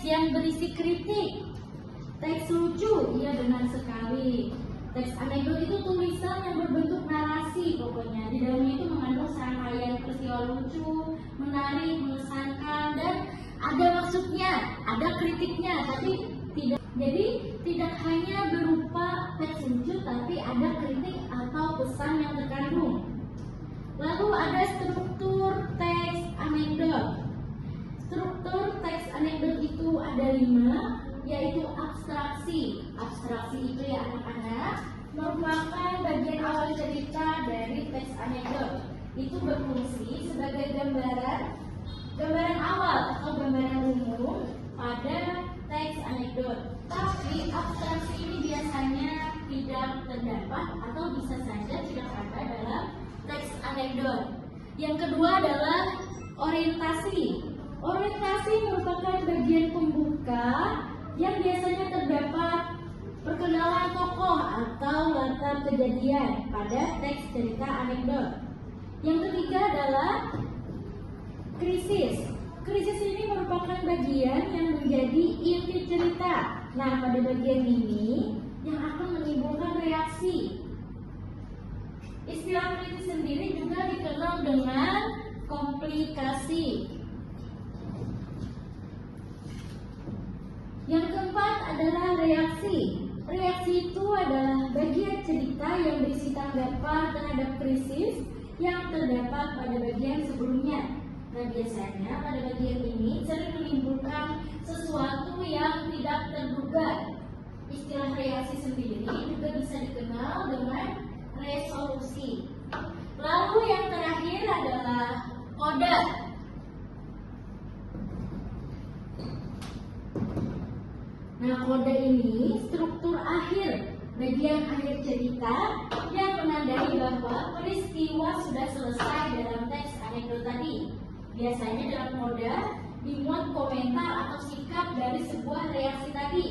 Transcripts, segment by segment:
yang berisi kritik. Teks lucu, iya benar sekali. Teks anekdot itu tulisan yang berbentuk narasi pokoknya. Di dalamnya itu mengandung serangkaian peristiwa lucu, menarik, mengesankan, dan ada maksudnya, ada kritiknya, tapi tidak hanya berupa teks lucu, tapi ada kritik atau pesan yang terkandung. Lalu ada struktur teks anekdot. Struktur teks anekdot itu ada 5, yaitu abstraksi. Abstraksi itu ya anak-anak merupakan bagian awal cerita dari teks anekdot. Itu berfungsi sebagai gambaran awal atau gambaran umum pada teks anekdot. Tapi abstraksi ini biasanya tidak terdapat atau bisa saja tidak ada dalam teks anekdot. Yang kedua adalah orientasi. Orientasi merupakan bagian pembuka yang biasanya terdapat perkenalan tokoh atau latar kejadian pada teks cerita anekdot. Yang ketiga adalah krisis. Krisis ini merupakan bagian yang menjadi inti cerita. Nah, pada bagian ini yang akan menimbulkan reaksi. Istilah krisis sendiri juga dikenal dengan komplikasi. Yang keempat adalah reaksi. Reaksi itu adalah bagian cerita yang berisi tanggapan terhadap krisis yang terdapat pada bagian sebelumnya. Nah, biasanya pada bagian ini sering menimbulkan sesuatu yang tidak terduga. Istilah reaksi sendiri juga bisa dikenal dengan resolusi. Lalu yang terakhir adalah kode. Nah, kode ini struktur akhir, bagian akhir cerita yang menandai bahwa peristiwa sudah selesai dalam teks anekdot tadi. Biasanya dalam kode dimuat komentar atau sikap dari sebuah reaksi tadi.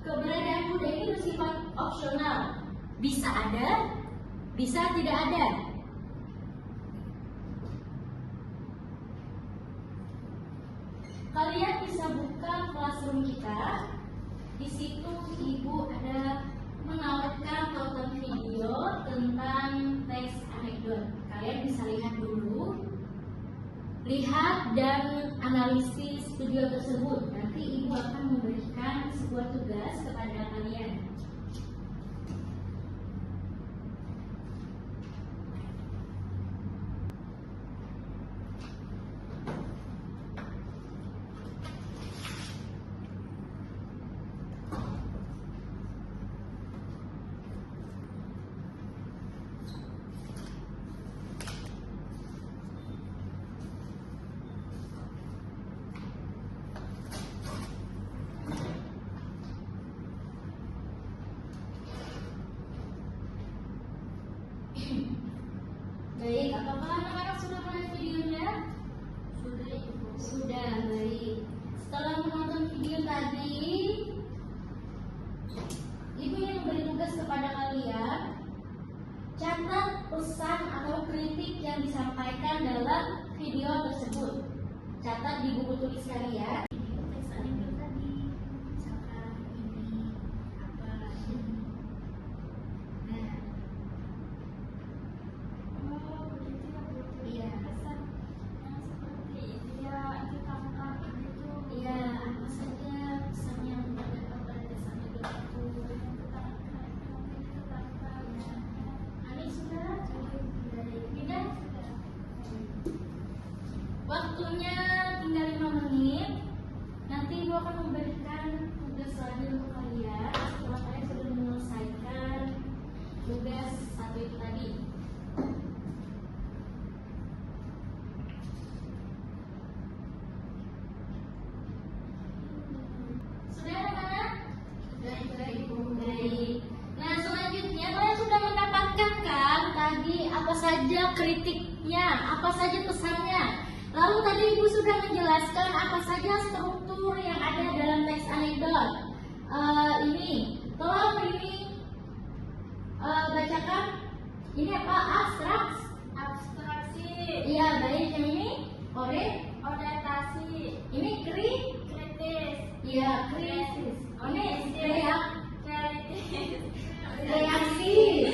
Keberadaan kode ini bersifat opsional. Bisa ada, bisa tidak ada. Kalian bisa buka classroom kita. Di situ ibu ada menawarkan tonton video tentang teks anekdot. Kalian bisa lihat dulu, lihat dan analisis video tersebut. Nanti ibu akan memberikan sebuah tugas kepada kalian. Baik, apakah anak-anak sudah melihat videonya? Sudah, Ibu. Sudah, baik. Setelah menonton video tadi, Ibu ingin memberi tugas kepada kalian. Catat pesan atau kritik yang disampaikan dalam video tersebut. Catat di buku tulis kalian. Teks anekdot tadi, misalkan ini apa ini. Nah, iya. Iya, apa saja pesan yang terdapat pada teks anekdot itu. Anik sudah? Tidak? Waktunya tinggal 5 menit. Nanti ibu akan memberikan tugas lagi untuk kalian setelah kalian sudah menyelesaikan tugas satu itu tadi. Sudah anak-anak? Baik. Nah, selanjutnya kalian sudah mendapatkan kan tadi apa saja kritiknya, apa saja pesannya. Lalu tadi ibu sudah menjelaskan apa saja struktur yang ada dalam teks anekdot. Ini, tolong ini bacakan. Ini apa? Abstraksi. Iya, baik. Yang ini orientasi. Ini kritis. Iya. Iya, krisis. Oh, ini reaksi.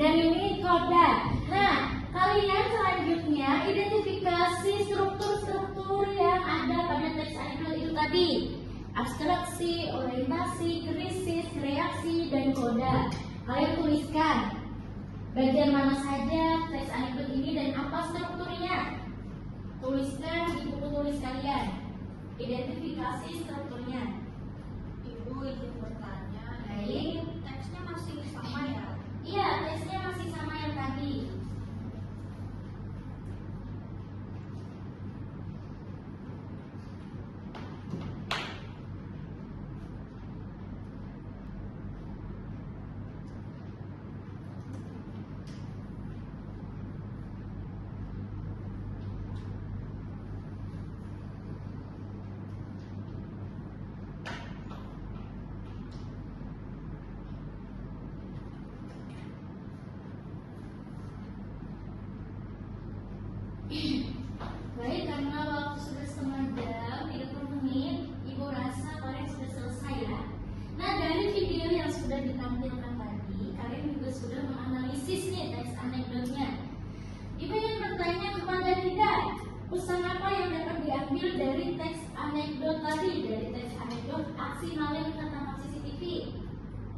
Dan ini koda. Nah, kalian selanjutnya identifikasi struktur-struktur yang ada pada teks anekdot itu tadi. Abstraksi, orientasi, krisis, reaksi, dan koda. Kalian tuliskan bagian mana saja teks anekdot ini dan apa strukturnya. Tuliskan di buku tulis kalian. Identifikasi strukturnya. Ibu izin bertanya, Baik. teksnya masih sama ya? Iya, teksnya masih sama yang tadi. Baik, karena waktu sudah setengah jam, 30 menit, Ibu rasa kalian sudah selesai ya. Nah, dari video yang sudah ditampilkan tadi, kalian juga sudah menganalisis nih teks anekdotnya. Ibu ingin bertanya kepada Rida, pesan apa yang dapat diambil dari teks anekdot tadi, dari teks anekdot aksi maling tentang CCTV?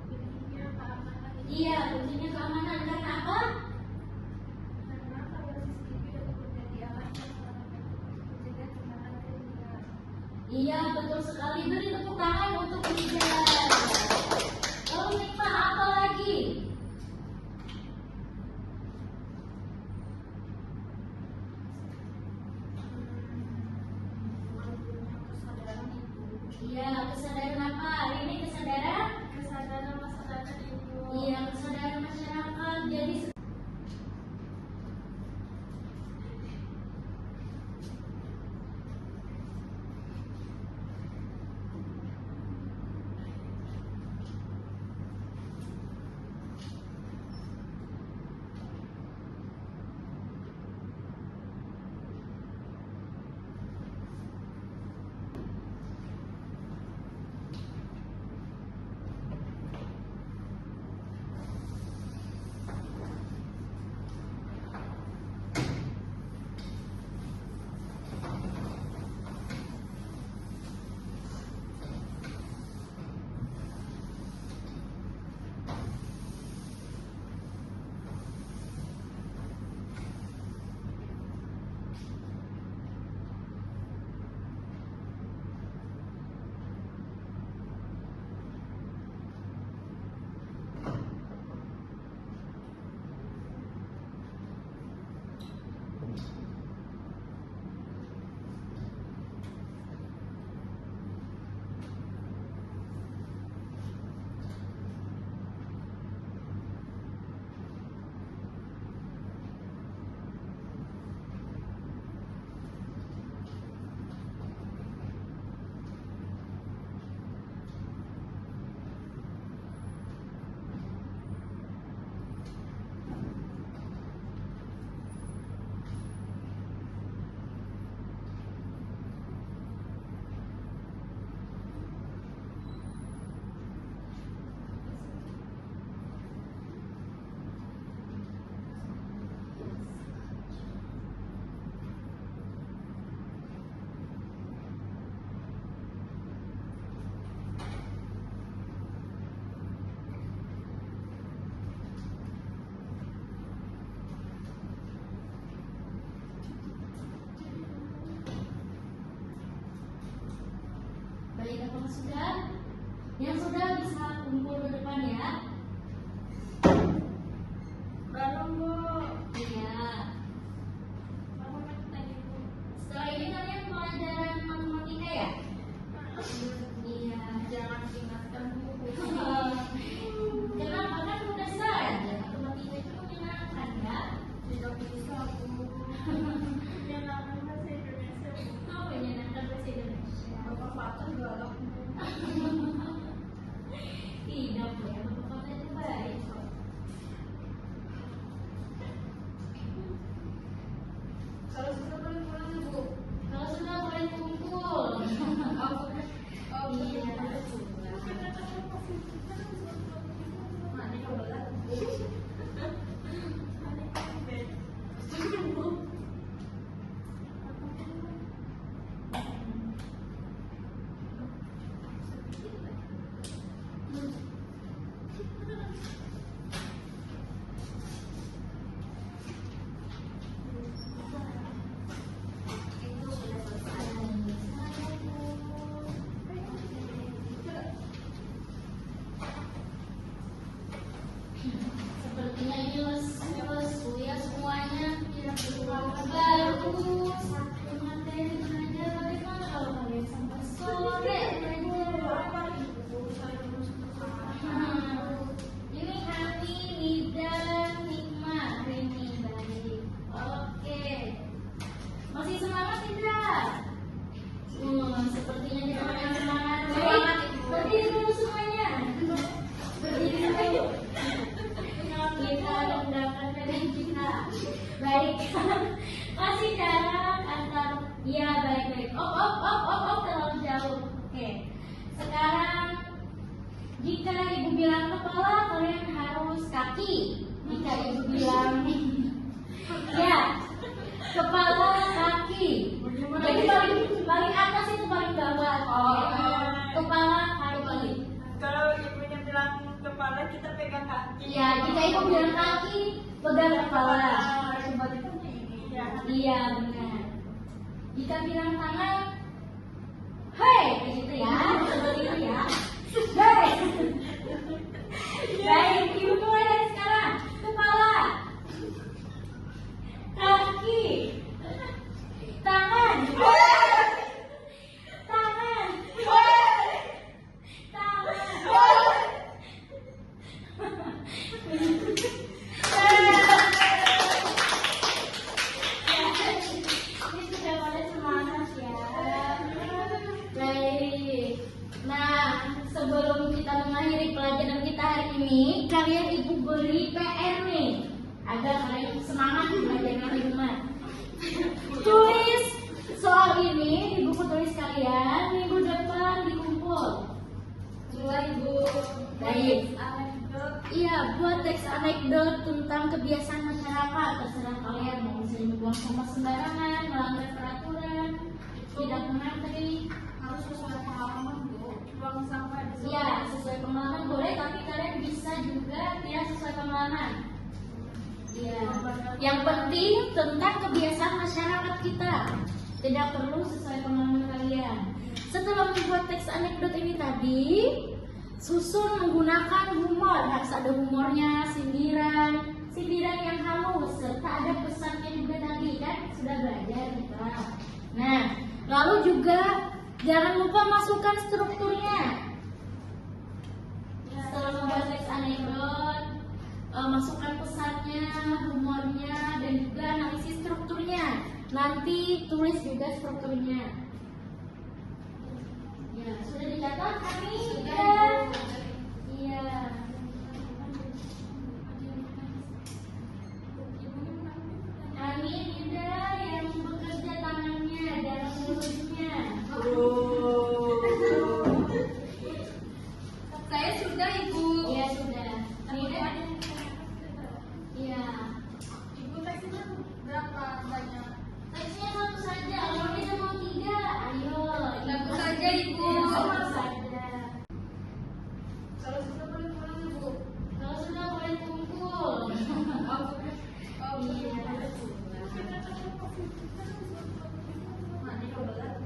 Kuncinya keamanan. Iya, kuncinya keamanan. Karena apa? Karena kalau CCTV dapat diaman, menjaga keamanan kriminal. Iya, betul sekali. Beri tepuk tangan untuk Rida. Lalu Nikmah, apa lagi? Kesadaran ibu. Iya, kesadaran apa? Ini kesadaran? Kesadaran masyarakat ibu. Iya, kesadaran masyarakat. Jadi baik, apakah sudah? Yang sudah bisa kumpul ke depan ya. Belum bu. Iya. Apa maksudnya ibu? Setelah ini kalian pelajaran matematika ya? Iya. Jangan ingatkan buku. Kenapa kan udah saja matematika itu menyenangkan ya? Tidak bisa bu. Jangan bahasa Indonesia bu. Oh, menyenangkan bahasa Indonesia. Bapak Fatah galak bu. Tidak ya, bapak itu baik kok. Kalau sudah boleh pulang ya bu. Kalau sudah boleh kumpul. Oh, Baru satu materi belajar, bagaimana kalau kalian sampai sore belajar? Ini Hani, Nida, Nikma, Rini, baik. Oke. Masih semangat tidak? Sepertinya tidak ada semangat. Baik, berdiri dulu semuanya. Berdiri dulu. Kita mendapatkan pilihan kita. Baik. Masih jarak antar. Ya, baik. Op, terlalu jauh. Oke. Sekarang jika ibu bilang kepala, kalian harus kaki. Jika ibu bilang ya, kepala, kaki. Jadi paling atas itu paling bawah. Kepala, kaki. Kalau ibunya bilang kepala, kita pegang kaki. Ya, jika ibu bilang kaki, pegang kepala. Sebaliknya ini. Iya, benar. Jika bilang tangan, hei, kayak gitu ya. Seperti itu ya. Hei. Baik, ibu mulai dari sekarang. Kepala, kaki, tangan, tangan, ini sudah pada semangat ya. Baik. Nah, sebelum kita mengakhiri pelajaran kita hari ini, kalian ibu beri PR nih agar kalian semangat belajar di rumah. Tulis soal ini di buku tulis kalian minggu depan dikumpul. Ibu. Baik. Iya, buat teks anekdot tentang kebiasaan masyarakat. Terserah kalian mau misalnya buang sampah sembarangan, melanggar peraturan, tidak memantri. Harus sesuai pengalaman, Bu. Buang sampah di Iya, sesuai pengalaman boleh, tapi kalian bisa juga tidak sesuai pengalaman. Iya. Yang penting tentang kebiasaan masyarakat kita. Tidak perlu sesuai pengalaman kalian. Setelah membuat teks anekdot ini tadi, susun menggunakan humor. Harus ada humornya, sindiran yang halus, serta ada pesannya juga tadi kan sudah belajar kita. Nah, lalu juga jangan lupa masukkan strukturnya. Setelah membuat teks anekdot, masukkan pesannya, humornya, dan juga analisis strukturnya. Nanti tulis juga strukturnya. Ya, sudah dicatat kami? Sudah. Iya. Kami tidak yang bekerja tangannya dalam mulutnya. Saya sudah, Ibu. Iya sudah. Nida. Iya. Ibu teksnya berapa banyak? Teksnya satu saja. Kalau kita mau 3, ayo. Satu saja, Ibu. Satu saja. Kalau sudah boleh pulang, Ibu. Kalau sudah boleh kumpul. Iya. Mana yang berat?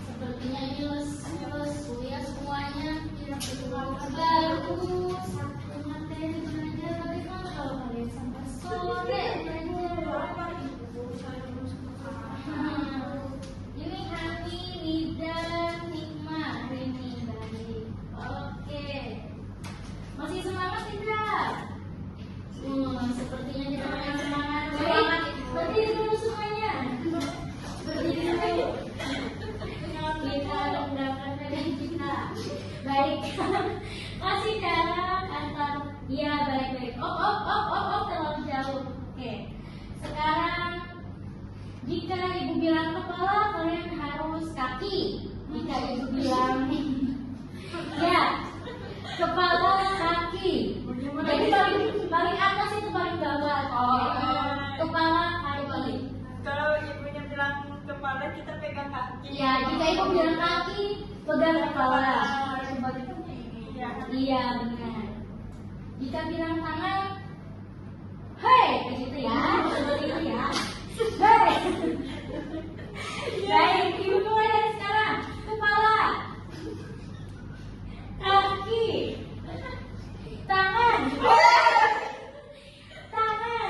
Sepertinya ini lesu ya semuanya. Baru satu materi belajar, bagaimana kalau kalian sampai sore belajar? Ini Hani, Nida, Nikma, Rini, baik. Oke. Masih semangat tidak? Sepertinya tidak ada semangat. Baik, berdiri dulu semuanya. Berdiri dulu. Kita mendapatkan pilihan kita. Baik. Masih jarak antar. Ya, baik. Op, terlalu jauh. Oke. Sekarang jika ibu bilang kepala, kalian harus kaki. Jika ibu bilang ya, kepala, kaki. Jadi paling atas itu paling bawah. Kepala, kaki. pegang kaki. Iya, jika ibu bilang kaki, pegang kepala. Sebaliknya ini. Iya. Iya, benar. Jika bilang tangan, hei, kayak gitu ya, seperti itu ya. Hei. Baik, ibu mulai dari sekarang. Kepala, kaki, tangan, tangan,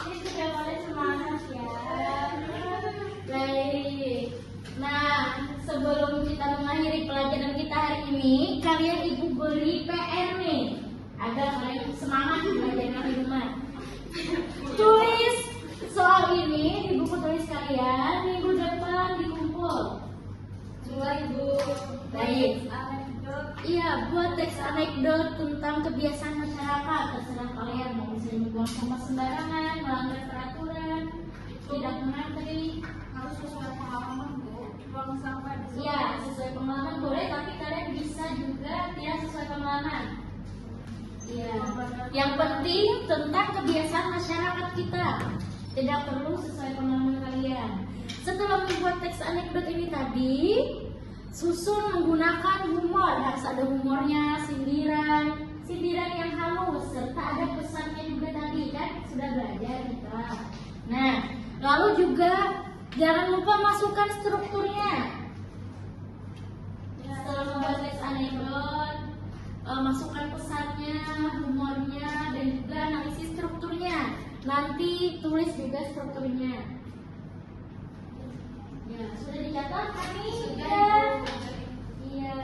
ini sudah mulai semangat ya. Baik. Nah, sebelum kita mengakhiri pelajaran kita hari ini, kalian ibu beri PR nih agar kalian semangat belajar di rumah. Tulis soal ini di buku tulis kalian minggu depan dikumpul. Ibu. Baik. Anekdot. Iya, buat teks anekdot tentang kebiasaan masyarakat. Terserah kalian mau misalnya buang sampah sembarangan, melanggar peraturan, tidak mengantri. Harus sesuai pengalaman, Bu. Buang sampah di Iya, sesuai pengalaman boleh, tapi kalian bisa juga tidak sesuai pengalaman. Iya. Yang penting tentang kebiasaan masyarakat kita. Tidak perlu sesuai pengalaman kalian. Setelah membuat teks anekdot ini tadi, susun menggunakan humor. Harus ada humornya, sindiran yang halus, serta ada pesannya juga tadi kan sudah belajar kita. Nah, lalu juga jangan lupa masukkan strukturnya. Setelah membuat teks anekdot, masukkan pesannya, humornya, dan juga analisis strukturnya. Nanti tulis juga strukturnya. Ya, sudah dicatat kami sudah. Iya.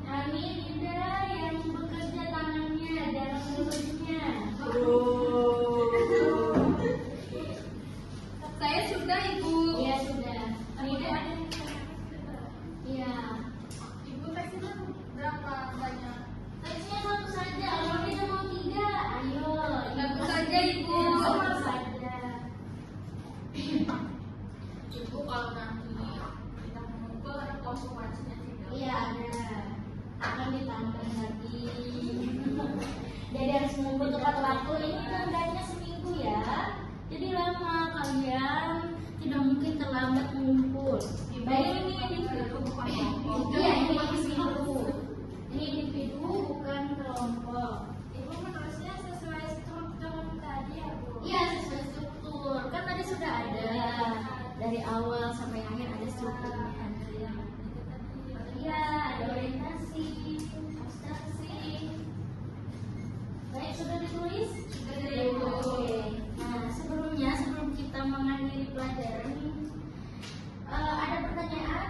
Kami tidak yang bekerja tangannya, jangan mulutnya. Saya sudah, Ibu. Iya sudah. Tidak. Iya. Ibu teksnya berapa banyak? Teksnya satu saja. Kalau tidak mau tiga, ayo. Satu saja, Ibu. Satu saja. Ibu kalau nanti kita mengumpul ada kosong wajibnya tidak? Iya ada. Akan ditambah lagi. Jadi harus mengumpul tepat waktu. Ini tandanya seminggu ya. Jadi lama kalian tidak mungkin terlambat mengumpul. Baik ini individu. Iya ini individu. Ini individu bukan kelompok. Ibu menulisnya sesuai struktur tadi ya, Bu? Iya sesuai struktur. Kan tadi sudah ada dari awal sampai akhir ada strukturnya. Iya ada orientasi, abstraksi. Baik sudah ditulis? Oke. Nah sebelum kita mengakhiri pelajaran, ada pertanyaan?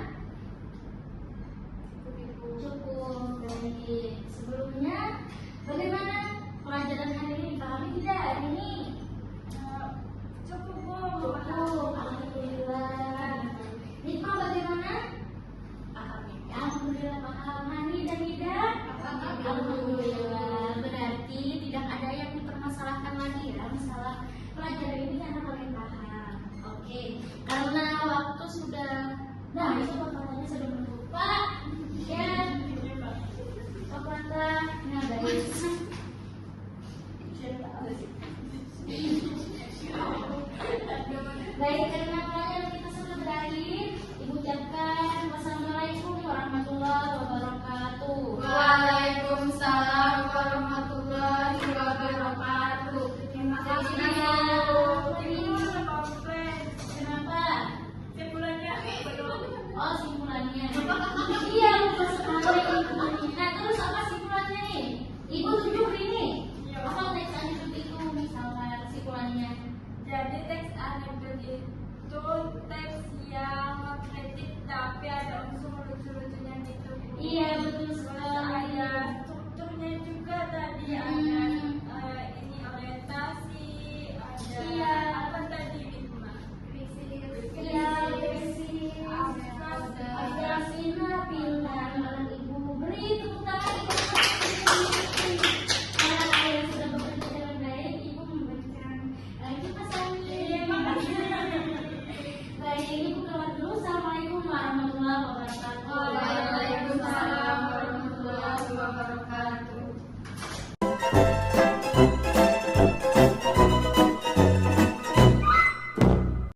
Cukup. Baik. Sebelumnya bagaimana pelajaran hari ini? Pahami tidak hari ini? Cukup, Bu. Cukup. Alhamdulillah. Nikma bagaimana? Alhamdulillah paham. Hani dan Nida? Alhamdulillah. Berarti tidak ada yang dipermasalahkan lagi ya masalah pelajaran ini karena kalian paham. Oke. Karena waktu sudah. Nah itu pertanyaannya sudah menutup. Pak. Ya. Pak Prata. Nah baik. Baik karena pelajaran kita sudah berakhir, Ibu ucapkan wassalamualaikum warahmatullahi wabarakatuh. Waalaikumsalam warahmatullahi wabarakatuh. Terima kasih, Bu. Kenapa? Simpulannya Oh simpulannya. Iya lupa sekali. Nah terus apa simpulannya nih? Ibu tunjuk ini. Apa teks anekdot itu misalkan simpulannya? jadi teks anekdot itu teks yang mengkritik tapi ada unsur lucu-lucunya gitu. Iya